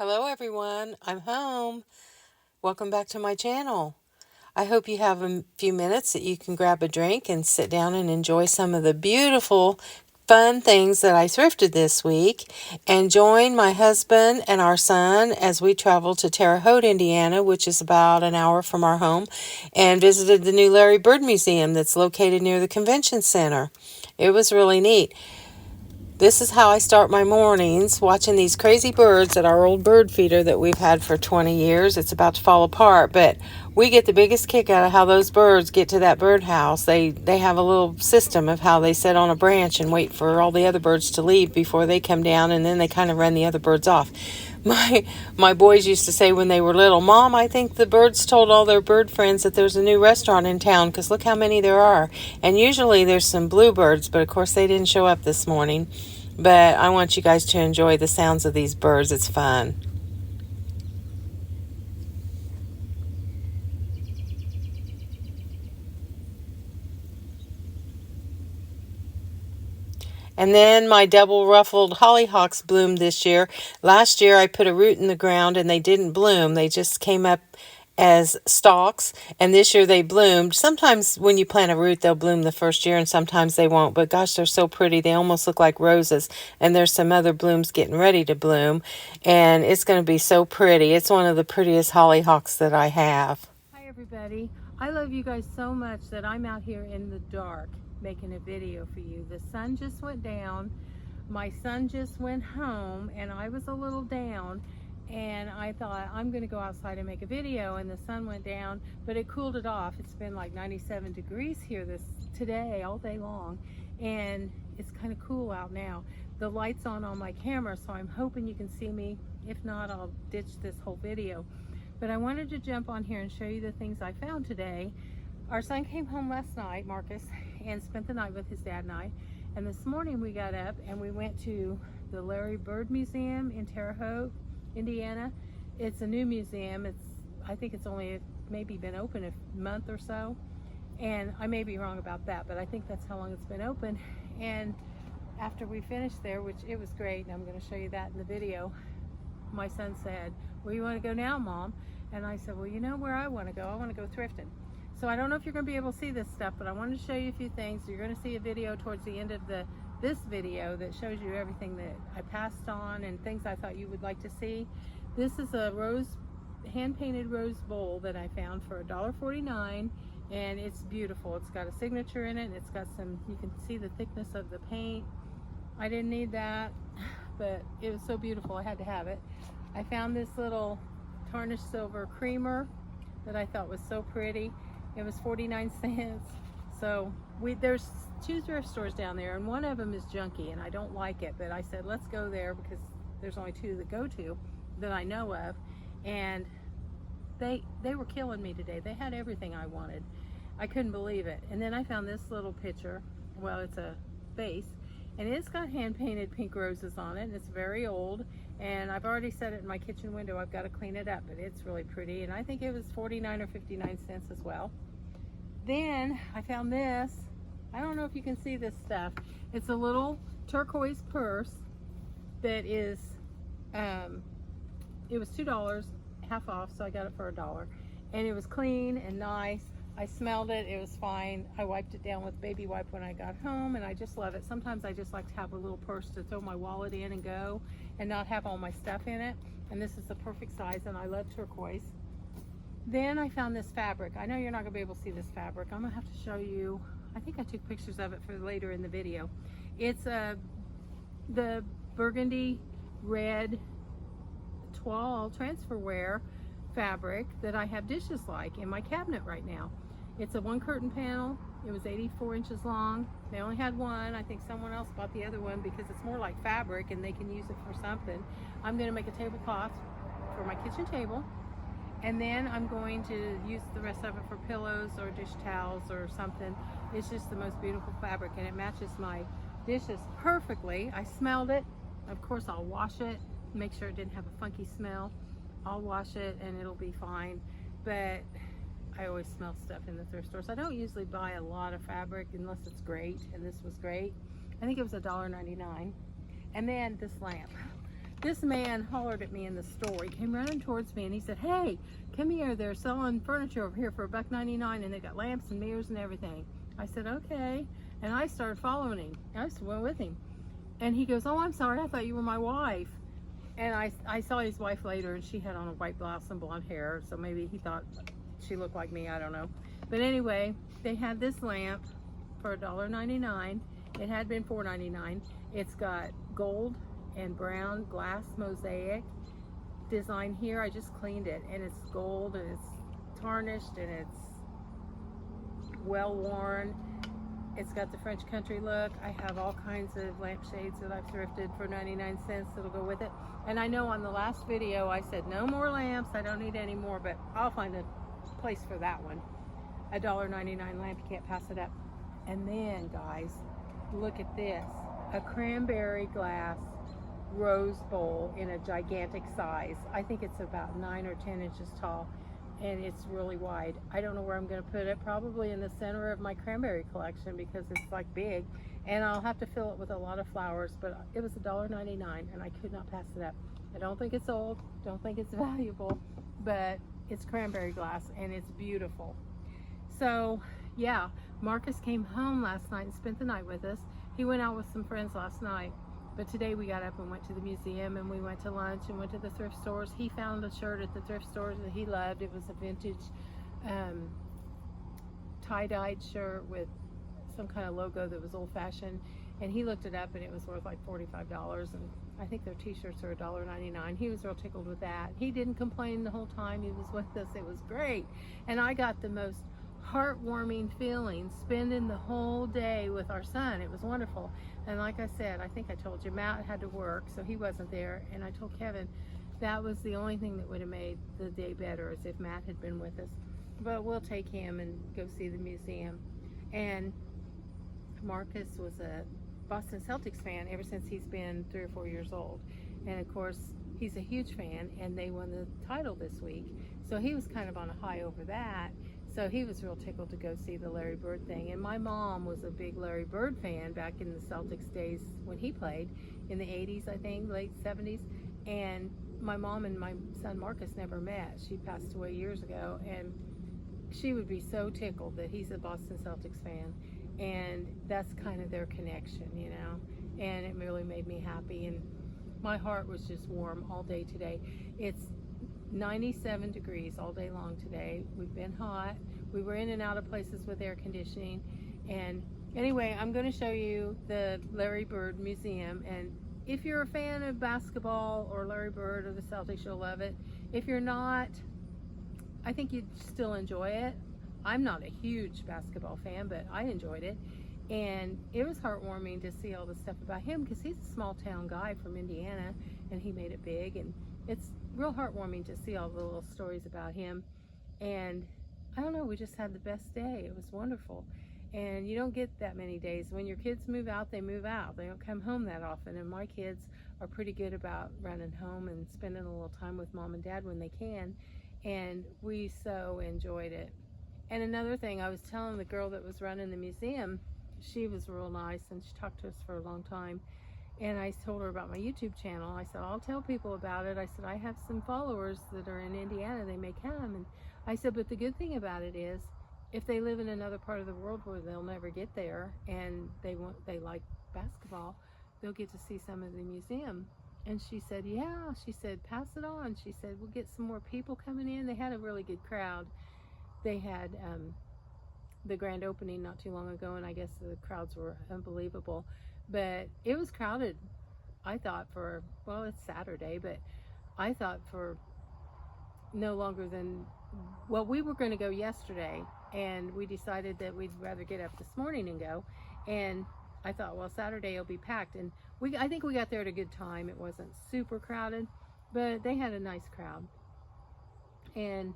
Hello everyone, I'm home. Welcome back to my channel. I hope you have a few minutes that you can grab a drink and sit down and enjoy some of the beautiful, fun things that I thrifted this week, and join my husband and our son as we traveled to Terre Haute, Indiana, which is about an hour from our home, and visited the new Larry Bird Museum that's located near the convention center. It was really neat. This is how I start my mornings, watching these crazy birds at our old bird feeder that we've had for 20 years. It's about to fall apart, but we get the biggest kick out of how those birds get to that birdhouse. They have a little system of how they sit on a branch and wait for all the other birds to leave before they come down, and then they kind of run the other birds off. My boys used to say when they were little, "Mom, I think the birds told all their bird friends that there's a new restaurant in town because look how many there are." And usually there's some bluebirds, but of course they didn't show up this morning. But I want you guys to enjoy the sounds of these birds. It's fun. And then my double ruffled hollyhocks bloomed this year. Last year I put a root in the ground and they didn't bloom. They just came up as stalks, and this year they bloomed. Sometimes when you plant a root they'll bloom the first year and sometimes they won't, but gosh, they're so pretty. They almost look like roses, and there's some other blooms getting ready to bloom, and it's going to be so pretty. It's one of the prettiest hollyhocks that I have. Hi everybody. I love you guys so much that I'm out here in the dark making a video for you. The sun just went down, my son just went home, and I was a little down, and I thought I'm going to go outside and make a video, and the sun went down, but it cooled it off. It's been like 97 degrees here today all day long, and it's kind of cool out now. The light's on my camera, so I'm hoping you can see me. If not, I'll ditch this whole video. But I wanted to jump on here and show you the things I found today. Our son came home last night, Marcus, and spent the night with his dad and I. And this morning we got up and we went to the Larry Bird Museum in Terre Haute, Indiana. It's a new museum. I think it's only maybe been open a month or so. And I may be wrong about that, but I think that's how long it's been open. And after we finished there, which it was great, and I'm going to show you that in the video, my son said, "Where you want to go now, Mom?" And I said, "Well, you know where I want to go. I want to go thrifting." So I don't know if you're going to be able to see this stuff, but I wanted to show you a few things. You're going to see a video towards the end of this video that shows you everything that I passed on and things I thought you would like to see. This is a hand-painted rose bowl that I found for $1.49, and it's beautiful. It's got a signature in it, and it's got some, you can see the thickness of the paint. I didn't need that, but it was so beautiful I had to have it. I found this little tarnished silver creamer that I thought was so pretty. It was 49 cents. So there's two thrift stores down there, and one of them is junky and I don't like it, but I said let's go there because there's only two that go to that I know of, and they were killing me today. They had everything I wanted. I couldn't believe it. And then I found this little picture. Well, it's a vase, and it's got hand-painted pink roses on it, and it's very old, and I've already set it in my kitchen window. I've got to clean it up, but it's really pretty, and I think it was 49 or 59 cents as well. Then I found this. I don't know if you can see this stuff. It's a little turquoise purse that is it was $2, half off, so I got it for $1, and it was clean and nice. I smelled it, it was fine. I wiped it down with baby wipe when I got home, and I just love it. Sometimes I just like to have a little purse to throw my wallet in and go, and not have all my stuff in it. And this is the perfect size, and I love turquoise. Then I found this fabric. I know you're not gonna be able to see this fabric. I'm gonna have to show you. I think I took pictures of it for later in the video. It's the burgundy red toile transferware fabric that I have dishes like in my cabinet right now. It's a one curtain panel. It was 84 inches long. They only had one. I think someone else bought the other one because it's more like fabric and they can use it for something. I'm going to make a tablecloth for my kitchen table, and then I'm going to use the rest of it for pillows or dish towels or something. It's just the most beautiful fabric, and it matches my dishes perfectly. I smelled it. Of course I'll wash it, make sure it didn't have a funky smell. I'll wash it and it'll be fine, but I always smell stuff in the thrift stores. I don't usually buy a lot of fabric unless it's great, and this was great. I think it was $1.99. And then this lamp. this man hollered at me in the store. He came running towards me and he said, "Hey, come here. They're selling furniture over here for $1.99 and they got lamps and mirrors and everything." I said, "Okay." And I started following him. I just went with him. And he goes, "Oh, I'm sorry. I thought you were my wife." And I saw his wife later, and she had on a white blouse and blonde hair. So maybe he thought she looked like me. I don't know. But anyway, they had this lamp for $1.99. It had been $4.99. It's got gold and brown glass mosaic design here. I just cleaned it, and it's gold, and it's tarnished, and it's well worn. It's got the French country look. I have all kinds of lampshades that I've thrifted for 99 cents that'll go with it. And I know on the last video I said no more lamps, I don't need any more, but I'll find a place for that one. $1.99 lamp, you can't pass it up. And then guys, look at this, a cranberry glass rose bowl in a gigantic size. I think it's about 9 or 10 inches tall, and it's really wide. I don't know where I'm going to put it, probably in the center of my cranberry collection because it's like big, and I'll have to fill it with a lot of flowers. But it was $1.99 and I could not pass it up. I don't think it's old, don't think it's valuable, but it's cranberry glass and it's beautiful. So yeah, Marcus came home last night and spent the night with us. He went out with some friends last night, but today we got up and went to the museum, and we went to lunch and went to the thrift stores. He found a shirt at the thrift stores that he loved. It was a vintage tie-dyed shirt with some kind of logo that was old-fashioned, and he looked it up and it was worth like $45, and I think their t-shirts are $1.99. He was real tickled with that. He didn't complain the whole time he was with us. It was great, and I got the most heartwarming feeling spending the whole day with our son. It was wonderful. And like I said, I think I told you, Matt had to work, so he wasn't there, and I told Kevin that was the only thing that would have made the day better, is if Matt had been with us. But we'll take him and go see the museum. And Marcus was a Boston Celtics fan ever since he's been 3 or 4 years old, and of course he's a huge fan, and they won the title this week, so he was kind of on a high over that. So he was real tickled to go see the Larry Bird thing. And my mom was a big Larry Bird fan back in the Celtics days when he played in the 80s, I think, late 70s. And my mom and my son Marcus never met. She passed away years ago, and she would be so tickled that he's a Boston Celtics fan. And that's kind of their connection, you know. And it really made me happy, and my heart was just warm all day today. It's 97 degrees all day long today. We've been hot. We were in and out of places with air conditioning. And anyway, I'm going to show you the Larry Bird Museum. And if you're a fan of basketball or Larry Bird or the Celtics, you'll love it. If you're not, I think you'd still enjoy it. I'm not a huge basketball fan, but I enjoyed it. And it was heartwarming to see all the stuff about him, because he's a small town guy from Indiana, and he made it big. And it's real heartwarming to see all the little stories about him. And I don't know, we just had the best day. It was wonderful. And you don't get that many days. When your kids move out, they move out. They don't come home that often. And my kids are pretty good about running home and spending a little time with mom and dad when they can. And we so enjoyed it. And another thing, I was telling the girl that was running the museum, she was real nice and she talked to us for a long time. And I told her about my YouTube channel. I said, I'll tell people about it. I said, I have some followers that are in Indiana. They may come. And I said, but the good thing about it is, if they live in another part of the world where they'll never get there, and they like basketball, they'll get to see some of the museum. And she said, yeah. She said, pass it on. She said, we'll get some more people coming in. They had a really good crowd. They had the grand opening not too long ago, and I guess the crowds were unbelievable. But it was crowded, I thought, for, well, it's Saturday, but I thought for no longer than, well, we were going to go yesterday, and we decided that we'd rather get up this morning and go. And I thought, well, Saturday will be packed. And I think we got there at a good time. It wasn't super crowded, but they had a nice crowd. And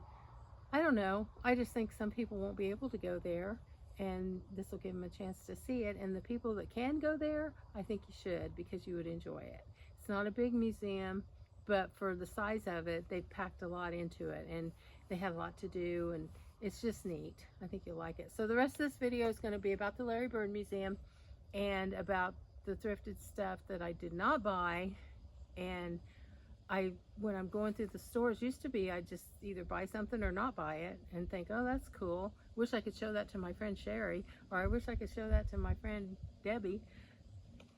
I don't know, I just think some people won't be able to go there, and this will give them a chance to see it. And the people that can go there, I think you should, because you would enjoy it. It's not a big museum, but for the size of it, they've packed a lot into it, and they had a lot to do, and it's just neat. I think you'll like it. So the rest of this video is going to be about the Larry Bird Museum and about the thrifted stuff that I did not buy, and when I'm going through the stores, used to be I just either buy something or not buy it and think, oh, that's cool. Wish I could show that to my friend Sherry, or I wish I could show that to my friend Debbie.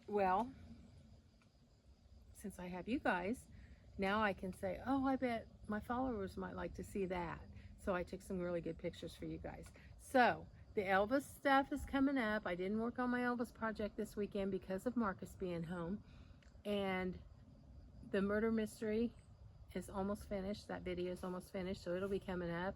Well, since I have you guys, now I can say, oh, I bet my followers might like to see that. So I took some really good pictures for you guys. So the Elvis stuff is coming up. I didn't work on my Elvis project this weekend because of Marcus being home. And the murder mystery is almost finished. That video is almost finished, so it'll be coming up.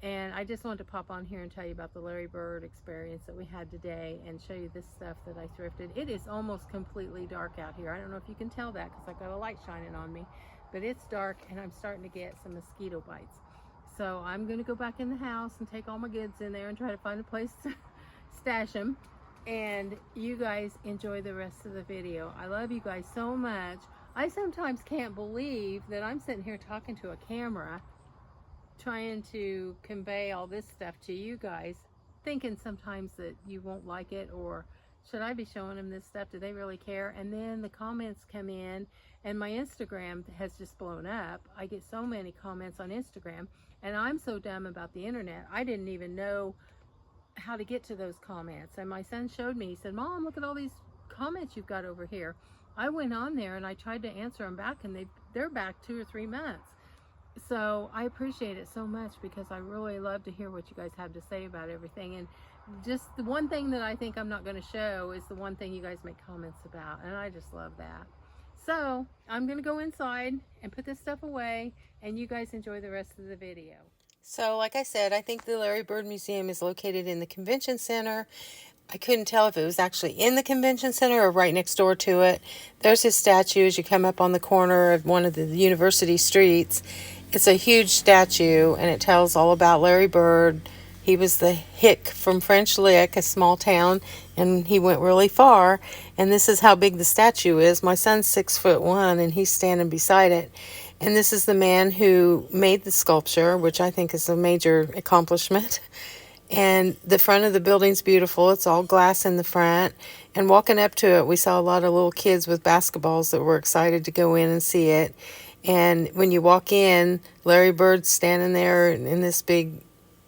And I just wanted to pop on here and tell you about the Larry Bird experience that we had today and show you this stuff that I thrifted. It is almost completely dark out here. I don't know if you can tell that because I've got a light shining on me, but it's dark and I'm starting to get some mosquito bites. So I'm going to go back in the house and take all my goods in there and try to find a place to stash them. And you guys enjoy the rest of the video. I love you guys so much. I sometimes can't believe that I'm sitting here talking to a camera, trying to convey all this stuff to you guys, thinking sometimes that you won't like it, or should I be showing them this stuff? Do they really care? And then the comments come in, and my Instagram has just blown up. I get so many comments on Instagram, and I'm so dumb about the internet, I didn't even know how to get to those comments. And my son showed me. He said, Mom, look at all these comments you've got over here. I went on there and I tried to answer them back, and they're back 2 or 3 months. So I appreciate it so much because I really love to hear what you guys have to say about everything. And just the one thing that I think I'm not going to show is the one thing you guys make comments about, and I just love that. So I'm going to go inside and put this stuff away, and you guys enjoy the rest of the video. So like I said, I think the Larry Bird Museum is located in the convention center. I couldn't tell if it was actually in the convention center or right next door to it. There's his statue as you come up on the corner of one of the university streets. It's a huge statue, and it tells all about Larry Bird. He was the hick from French Lick, a small town, and he went really far. And this is how big the statue is. My son's 6'1", and he's standing beside it. And this is the man who made the sculpture, which I think is a major accomplishment. And the front of the building's beautiful. It's all glass in the front. And walking up to it, we saw a lot of little kids with basketballs that were excited to go in and see it. And when you walk in, Larry Bird's standing there in this big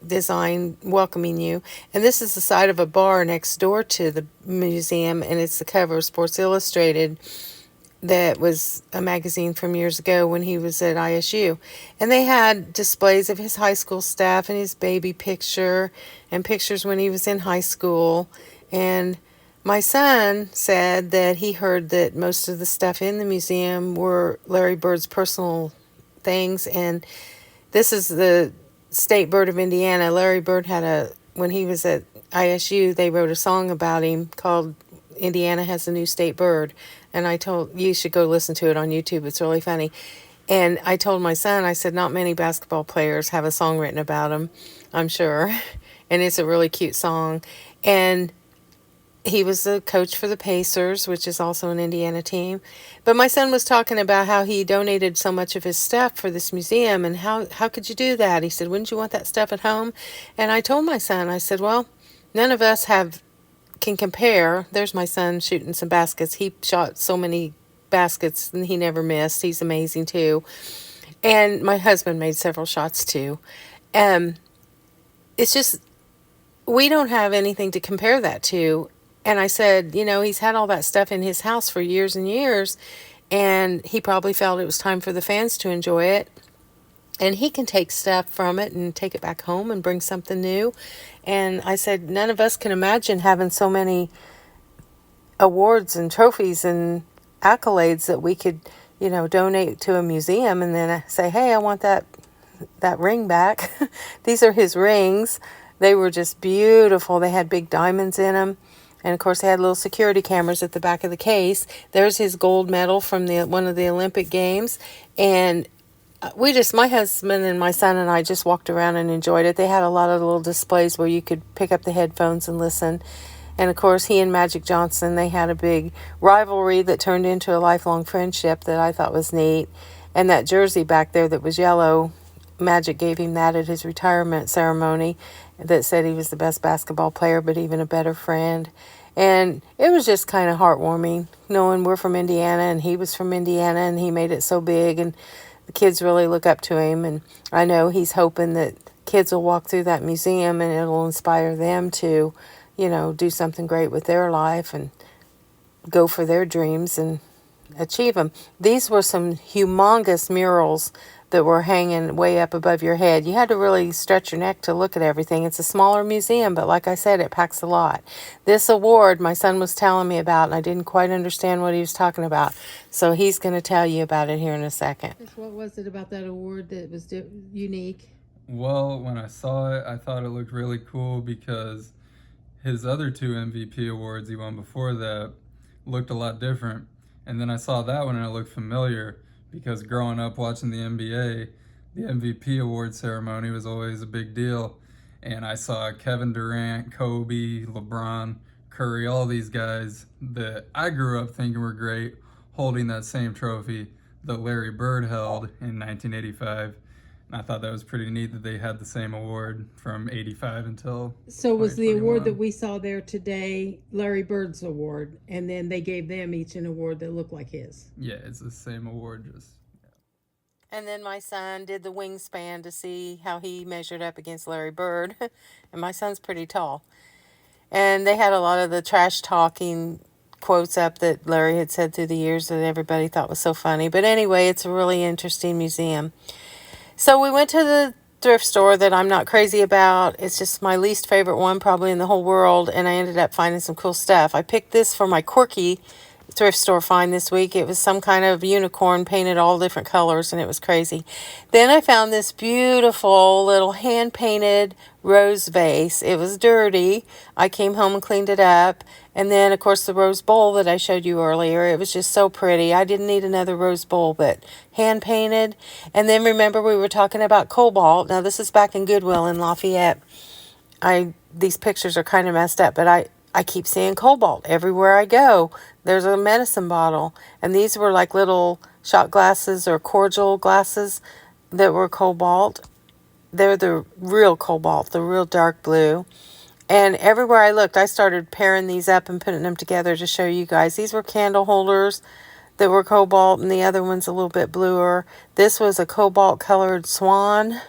design welcoming you. And this is the side of a bar next door to the museum, and it's the cover of Sports Illustrated. That was a magazine from years ago when he was at ISU. And they had displays of his high school stuff and his baby picture and pictures when he was in high school. And my son said that he heard that most of the stuff in the museum were Larry Bird's personal things. And this is the state bird of Indiana. Larry Bird when he was at ISU, they wrote a song about him called Indiana Has a New State Bird. And I told you should go listen to it on YouTube. It's really funny. And I told my son, I said, not many basketball players have a song written about him, I'm sure. And it's a really cute song. And he was the coach for the Pacers, which is also an Indiana team. But my son was talking about how he donated so much of his stuff for this museum. And how could you do that? He said, wouldn't you want that stuff at home? And I told my son, I said, well, none of us can compare. There's my son shooting some baskets. He shot so many baskets and he never missed. He's amazing too. And my husband made several shots too. It's just, we don't have anything to compare that to. And I said, he's had all that stuff in his house for years and years, and he probably felt it was time for the fans to enjoy it. And he can take stuff from it and take it back home and bring something new. And I said, none of us can imagine having so many awards and trophies and accolades that we could, donate to a museum and then say, hey, I want that ring back. These are his rings. They were just beautiful. They had big diamonds in them. And of course, they had little security cameras at the back of the case. There's his gold medal from one of the Olympic Games. And my husband and my son and I just walked around and enjoyed it. They had a lot of little displays where you could pick up the headphones and listen. And of course, he and Magic Johnson, they had a big rivalry that turned into a lifelong friendship that I thought was neat. And that jersey back there that was yellow, Magic gave him that at his retirement ceremony that said he was the best basketball player, but even a better friend. And it was just kind of heartwarming knowing we're from Indiana and he was from Indiana and he made it so big and the kids really look up to him. And I know he's hoping that kids will walk through that museum and it'll inspire them to, do something great with their life and go for their dreams and achieve them. These were some humongous murals that were hanging way up above your head. You had to really stretch your neck to look at everything. It's a smaller museum, but like I said, it packs a lot. This award my son was telling me about, and I didn't quite understand what he was talking about. So he's going to tell you about it here in a second. What was it about that award that was unique? Well, when I saw it, I thought it looked really cool because his other two MVP awards he won before that looked a lot different. And then I saw that one and it looked familiar because growing up watching the NBA, the MVP award ceremony was always a big deal. And I saw Kevin Durant, Kobe, LeBron, Curry, all these guys that I grew up thinking were great holding that same trophy that Larry Bird held in 1985. And I thought that was pretty neat that they had the same award from 85 until So was the award that we saw there today Larry Bird's award, and then they gave them each an award that looked like his? Yeah, it's the same award, just... And then my son did the wingspan to see how he measured up against Larry Bird. And my son's pretty tall. And they had a lot of the trash talking quotes up that Larry had said through the years that everybody thought was so funny. But anyway, it's a really interesting museum. So we went to the thrift store that I'm not crazy about. It's just my least favorite one probably in the whole world. And I ended up finding some cool stuff. I picked this for my quirky thrift store find this week. It was some kind of unicorn painted all different colors and it was crazy. Then I found this beautiful little hand painted rose vase. It was dirty. I came home and cleaned it up. And then of course the rose bowl that I showed you earlier. It was just so pretty. I didn't need another rose bowl, but hand painted. And then remember we were talking about cobalt. Now this is back in Goodwill in Lafayette. These pictures are kind of messed up, but I keep seeing cobalt everywhere I go. There's a medicine bottle, and these were like little shot glasses or cordial glasses that were cobalt. They're the real cobalt, the real dark blue. And everywhere I looked, I started pairing these up and putting them together to show you guys. These were candle holders that were cobalt, and the other one's a little bit bluer. This was a cobalt colored swan.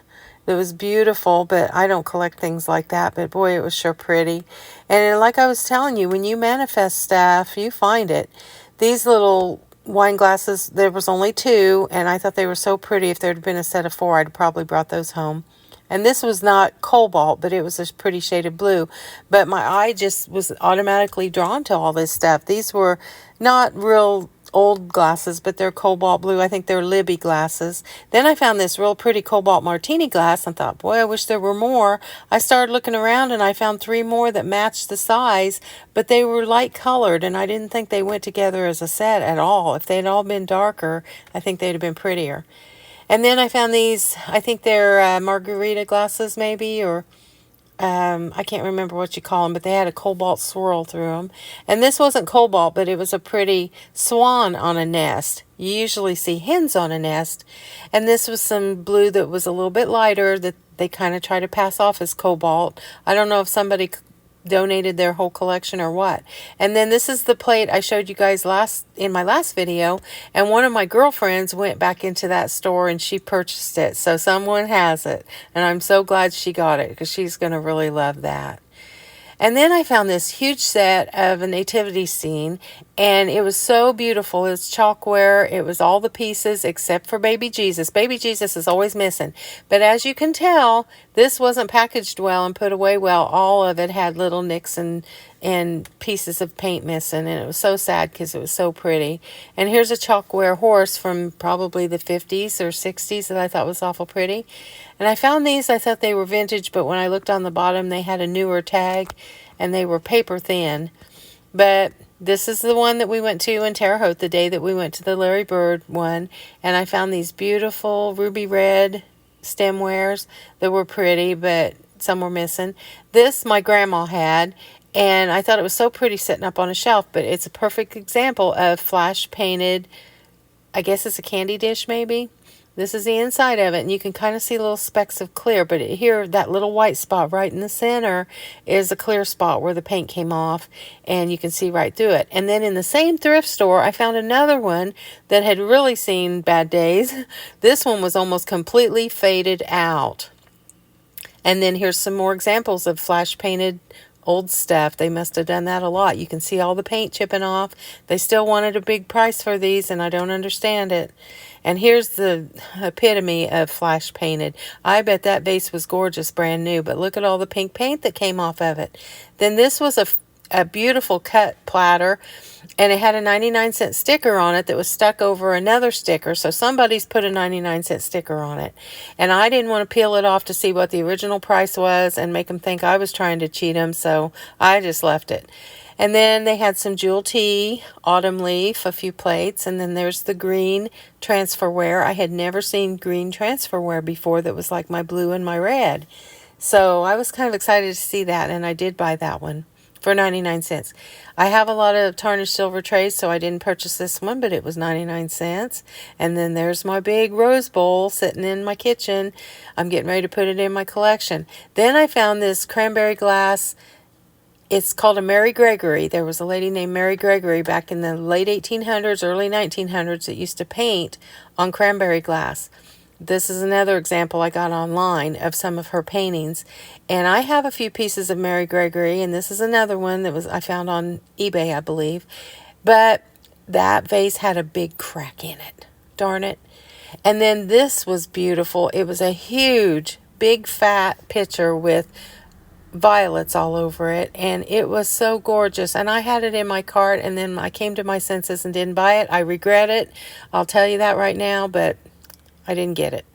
It was beautiful, but I don't collect things like that. But boy, it was sure pretty. And like I was telling you, when you manifest stuff, you find it. These little wine glasses, there was only 2, and I thought they were so pretty. If there had been a set of 4, I'd probably brought those home. And this was not cobalt, but it was a pretty shade of blue. But my eye just was automatically drawn to all this stuff. These were not real old glasses, but they're cobalt blue. I think they're Libby glasses. Then I found this real pretty cobalt martini glass and thought, boy, I wish there were more. I started looking around and I found 3 more that matched the size, but they were light colored and I didn't think they went together as a set at all. If they'd all been darker, I think they'd have been prettier. And then I found these, I think they're margarita glasses maybe, or I can't remember what you call them, but they had a cobalt swirl through them. And this wasn't cobalt, but it was a pretty swan on a nest. You usually see hens on a nest. And this was some blue that was a little bit lighter that they kind of try to pass off as cobalt. I don't know if somebody donated their whole collection or what. And then this is the plate I showed you guys in my last video, and one of my girlfriends went back into that store and she purchased it, so someone has it, and I'm so glad she got it because she's going to really love that. And then I found this huge set of a nativity scene, and it was so beautiful. It was chalkware. It was all the pieces except for baby Jesus. Baby Jesus is always missing. But as you can tell, this wasn't packaged well and put away well. All of it had little nicks and pieces of paint missing, and it was so sad because it was so pretty. And here's a chalkware horse from probably the 50s or 60s that I thought was awful pretty. And I found these, I thought they were vintage, but when I looked on the bottom, they had a newer tag, and they were paper thin. But this is the one that we went to in Terre Haute the day that we went to the Larry Bird one, and I found these beautiful ruby red stemwares that were pretty, but some were missing. This my grandma had, and I thought it was so pretty sitting up on a shelf, but it's a perfect example of flash painted, I guess it's a candy dish maybe, This is the inside of it, and you can kind of see little specks of clear, but here, that little white spot right in the center is a clear spot where the paint came off, and you can see right through it. And then in the same thrift store, I found another one that had really seen bad days. This one was almost completely faded out. And then here's some more examples of flash painted old stuff. They must have done that a lot. You can see all the paint chipping off. They still wanted a big price for these, and I don't understand it. And here's the epitome of flash painted. I bet that vase was gorgeous, brand new, but look at all the pink paint that came off of it. Then this was a beautiful cut platter, and it had a 99-cent sticker on it that was stuck over another sticker. So somebody's put a 99-cent sticker on it. And I didn't want to peel it off to see what the original price was and make them think I was trying to cheat them, so I just left it. And then they had some jewel tea, autumn leaf, a few plates, and then there's the green transferware. I had never seen green transferware before that was like my blue and my red. So I was kind of excited to see that, and I did buy that one for 99 cents. I have a lot of tarnished silver trays, so I didn't purchase this one, but it was 99 cents. And then there's my big rose bowl sitting in my kitchen. I'm getting ready to put it in my collection. Then I found this cranberry glass. It's called a Mary Gregory. There was a lady named Mary Gregory back in the late 1800s, early 1900s that used to paint on cranberry glass. This is another example I got online of some of her paintings. And I have a few pieces of Mary Gregory, and this is another one that I found on eBay, I believe. But that vase had a big crack in it. Darn it. And then this was beautiful. It was a huge, big, fat pitcher with violets all over it, and it was so gorgeous. And I had it in my cart, and then I came to my senses and didn't buy it. I regret it. I'll tell you that right now, but I didn't get it.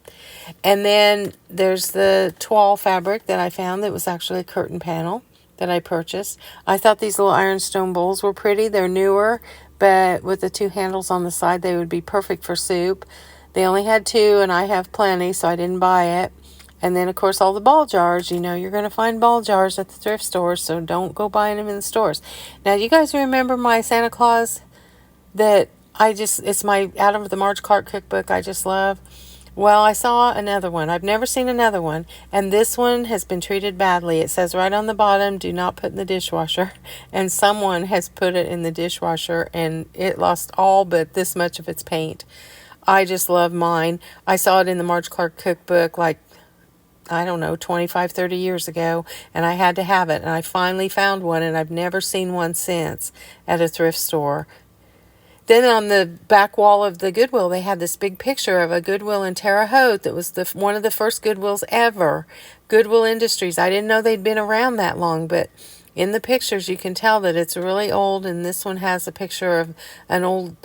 And then there's the toile fabric that I found that was actually a curtain panel that I purchased. I thought these little ironstone bowls were pretty. They're newer, but with the two handles on the side, they would be perfect for soup. They only had two, and I have plenty, so I didn't buy it. And then, of course, all the ball jars. You know, you're going to find ball jars at the thrift stores, so don't go buying them in the stores. Now, you guys remember my Santa Claus that it's my out of the Marge Clark cookbook I just love? Well, I saw another one. I've never seen another one, and this one has been treated badly. It says right on the bottom, do not put in the dishwasher, and someone has put it in the dishwasher, and it lost all but this much of its paint. I just love mine. I saw it in the Marge Clark cookbook like, I don't know, 25, 30 years ago, and I had to have it, and I finally found one, and I've never seen one since at a thrift store. Then on the back wall of the Goodwill, they had this big picture of a Goodwill in Terre Haute that was one of the first Goodwills ever. Goodwill Industries. I didn't know they'd been around that long, but in the pictures you can tell that it's really old, and this one has a picture of an old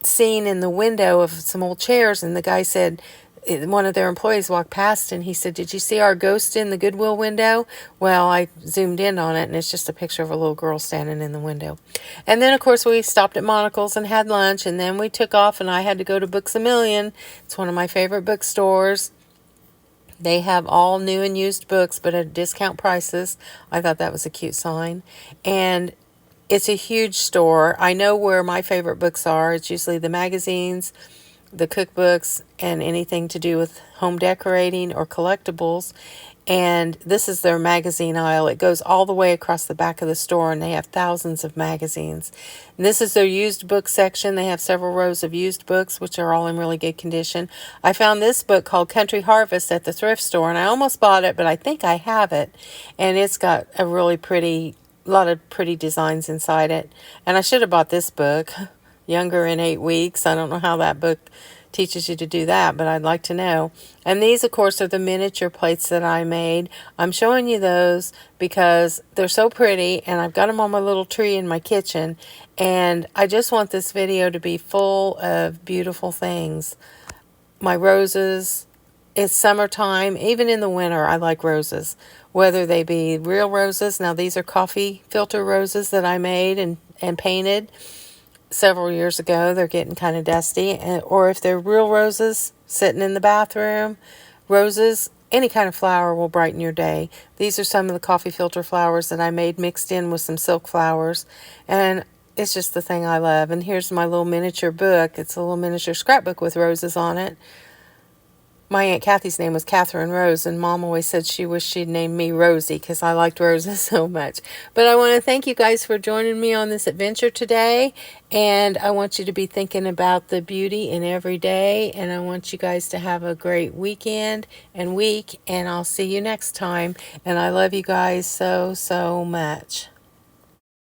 scene in the window of some old chairs, and the guy said, one of their employees walked past, and he said, did you see our ghost in the Goodwill window? Well, I zoomed in on it, and it's just a picture of a little girl standing in the window. And then, of course, we stopped at Monocle's and had lunch, and then we took off, and I had to go to Books A Million. It's one of my favorite bookstores. They have all new and used books, but at discount prices. I thought that was a cute sign. And it's a huge store. I know where my favorite books are. It's usually the magazines, the cookbooks, and anything to do with home decorating or collectibles. And this is their magazine aisle. It goes all the way across the back of the store, and they have thousands of magazines. And this is their used book section. They have several rows of used books, which are all in really good condition. I found this book called Country Harvest at the thrift store, and I almost bought it, but I think I have it. And it's got a really lot of pretty designs inside it. And I should have bought this book, Younger in 8 Weeks. I don't know how that book teaches you to do that, but I'd like to know. And these, of course, are the miniature plates that I made. I'm showing you those because they're so pretty, and I've got them on my little tree in my kitchen, and I just want this video to be full of beautiful things. My roses. It's summertime. Even in the winter, I like roses, whether they be real roses. Now, these are coffee filter roses that I made and painted several years ago. They're getting kind of dusty. Or if they're real roses sitting in the bathroom, roses, any kind of flower will brighten your day. These are some of the coffee filter flowers that I made mixed in with some silk flowers. And it's just the thing I love. And here's my little miniature book. It's a little miniature scrapbook with roses on it. My Aunt Kathy's name was Catherine Rose, and Mom always said she wished she'd named me Rosie because I liked roses so much. But I want to thank you guys for joining me on this adventure today, and I want you to be thinking about the beauty in every day, and I want you guys to have a great weekend and week, and I'll see you next time. And I love you guys so, so much.